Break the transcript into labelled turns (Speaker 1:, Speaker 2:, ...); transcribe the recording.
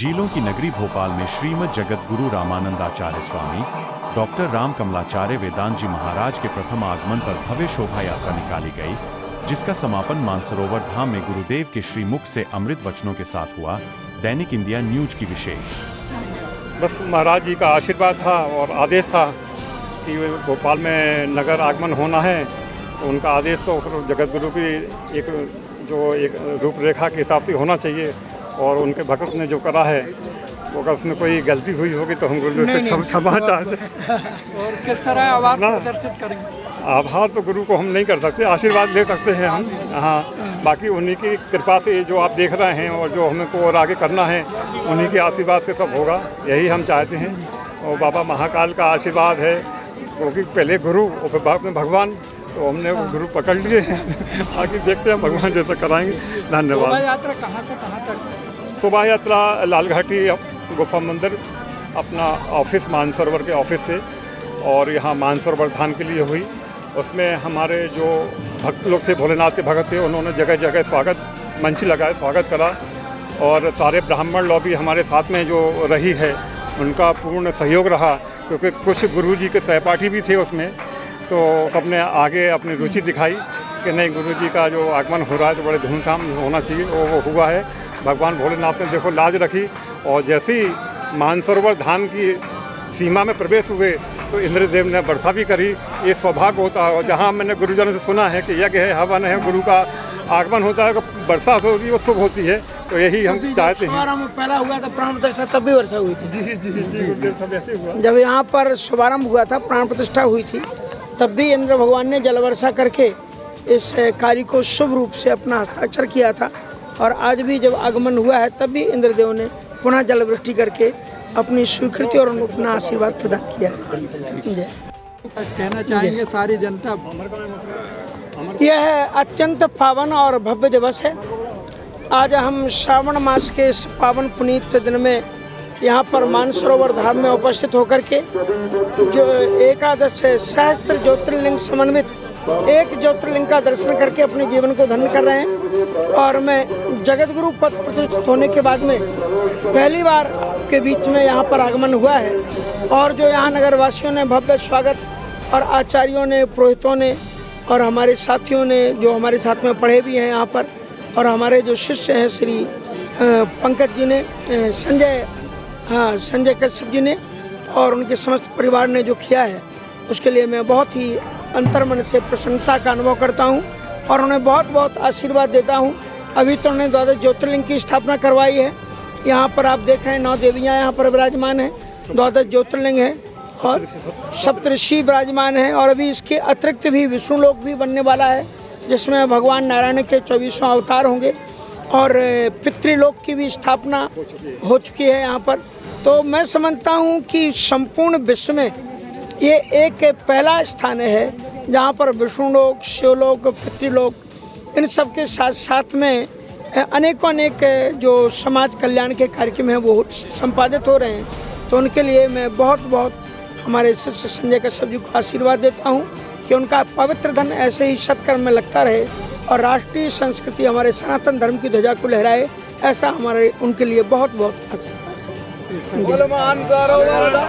Speaker 1: झीलों की नगरी भोपाल में श्रीमद जगत गुरु रामानंदाचार्य स्वामी डॉक्टर राम कमलाचार्य वेदांत जी महाराज के प्रथम आगमन पर भव्य शोभा यात्रा निकाली गई, जिसका समापन मानसरोवर धाम में गुरुदेव के श्रीमुख से अमृत वचनों के साथ हुआ। दैनिक इंडिया न्यूज की विशेष।
Speaker 2: बस महाराज जी का आशीर्वाद था और आदेश था कि भोपाल में नगर आगमन होना है, तो उनका आदेश तो जगत गुरु की एक रूपरेखा के हिसाब से होना चाहिए। और उनके भक्त ने जो करा है वो अगर उसमें कोई गलती हुई होगी तो हम गुरु से क्षमा चाहते हैं।
Speaker 3: और किस तरह आभार प्रदर्शित करेंगे?
Speaker 2: आभार तो गुरु को हम नहीं कर सकते, आशीर्वाद ले सकते हैं हम। हाँ, बाकी उन्हीं की कृपा से जो आप देख रहे हैं और जो हमको और आगे करना है उन्हीं के आशीर्वाद से सब होगा, यही हम चाहते हैं। और बाबा महाकाल का आशीर्वाद है, क्योंकि पहले गुरु और बाद में भगवान, तो हमने वो गुरु पकड़ लिए हैं। आगे देखते हैं भगवान जैसा कराएंगे। धन्यवाद।
Speaker 3: शोभा यात्रा कहाँ से कहाँ तक?
Speaker 2: शोभा यात्रा लालघाटी गुफा मंदिर अपना ऑफिस मानसरोवर के ऑफिस से और यहाँ मानसरोवर धाम के लिए हुई। उसमें हमारे जो भक्त लोग थे, भोलेनाथ के भक्त थे, उन्होंने जगह जगह स्वागत मंच लगाए, स्वागत करा। और सारे ब्राह्मण लोग भी हमारे साथ में जो रही है उनका पूर्ण सहयोग रहा, क्योंकि कुछ गुरु जी के सहपाठी भी थे उसमें, तो सबने आगे अपनी रुचि दिखाई कि नहीं, गुरु जी का जो आगमन हो रहा है तो बड़े धूमधाम होना चाहिए। वो हुआ है। भगवान भोलेनाथ ने देखो लाज रखी, और जैसे ही मानसरोवर धाम की सीमा में प्रवेश हुए तो इंद्रदेव ने वर्षा भी करी। ये सौभाग्य होता है। और जहाँ मैंने गुरुजनों से सुना है कि यज्ञ है, हवन है, गुरु का आगमन होता है, तो वर्षा होती है, वो शुभ होती है। तो यही हम चाहते हैं।
Speaker 3: पहला हुआ था प्राण प्रतिष्ठा, तब भी वर्षा हुई थी।
Speaker 2: जी।
Speaker 3: जब यहाँ पर शुभारंभ हुआ था, प्राण प्रतिष्ठा हुई थी, तब भी इंद्र भगवान ने जल वर्षा करके इस कार्य को शुभ रूप से अपना हस्ताक्षर किया था। और आज भी जब आगमन हुआ है तब भी इंद्रदेव ने पुनः जल वृष्टि करके अपनी स्वीकृति और अपना आशीर्वाद प्रदान किया है। कहना चाहेंगे सारी जनता, यह अत्यंत पावन और भव्य दिवस है। आज हम श्रावण मास के इस पावन पुनीत दिन में यहाँ पर मानसरोवर धाम में उपस्थित होकर के जो एकादश सहस्त्र ज्योतिर्लिंग समन्वित एक ज्योतिर्लिंग का दर्शन करके अपने जीवन को धन्य कर रहे हैं। और मैं जगत गुरु पद प्रतिष्ठित होने के बाद में पहली बार के बीच में यहाँ पर आगमन हुआ है। और जो यहाँ नगर वासियों ने भव्य स्वागत, और आचार्यों ने, पुरोहितों ने, और हमारे साथियों ने जो हमारे साथ में पढ़े भी हैं यहाँ पर, और हमारे जो शिष्य हैं श्री पंकज जी ने, संजय कश्यप जी ने, और उनके समस्त परिवार ने जो किया है उसके लिए मैं बहुत ही अंतर्मन से प्रसन्नता का अनुभव करता हूं और उन्हें बहुत बहुत आशीर्वाद देता हूं। अभी तो उन्होंने 12 ज्योतिर्लिंग की स्थापना करवाई है। यहाँ पर आप देख रहे हैं 9 देवियाँ यहाँ पर विराजमान हैं, 12 ज्योतिर्लिंग हैं और सप्तऋषि विराजमान हैं। और अभी इसके अतिरिक्त भी विष्णु लोक भी बनने वाला है, जिसमें भगवान नारायण के 24वां अवतार होंगे। और पितृलोक की भी स्थापना हो चुकी है यहाँ पर। तो मैं समझता हूँ कि संपूर्ण विश्व में ये एक पहला स्थान है जहाँ पर विष्णु लोक, शिवलोक, पितृलोक, इन सब के साथ साथ में अनेकों अनेक जो समाज कल्याण के कार्यक्रम हैं वो संपादित हो रहे हैं। तो उनके लिए मैं बहुत बहुत हमारे शिष्य संजय कश्यप जी को आशीर्वाद देता हूँ कि उनका पवित्र धन ऐसे ही सत्कर्म में लगता रहे और राष्ट्रीय संस्कृति, हमारे सनातन धर्म की ध्वजा को लहराए, ऐसा हमारे उनके लिए बहुत बहुत आशीर्वाद है।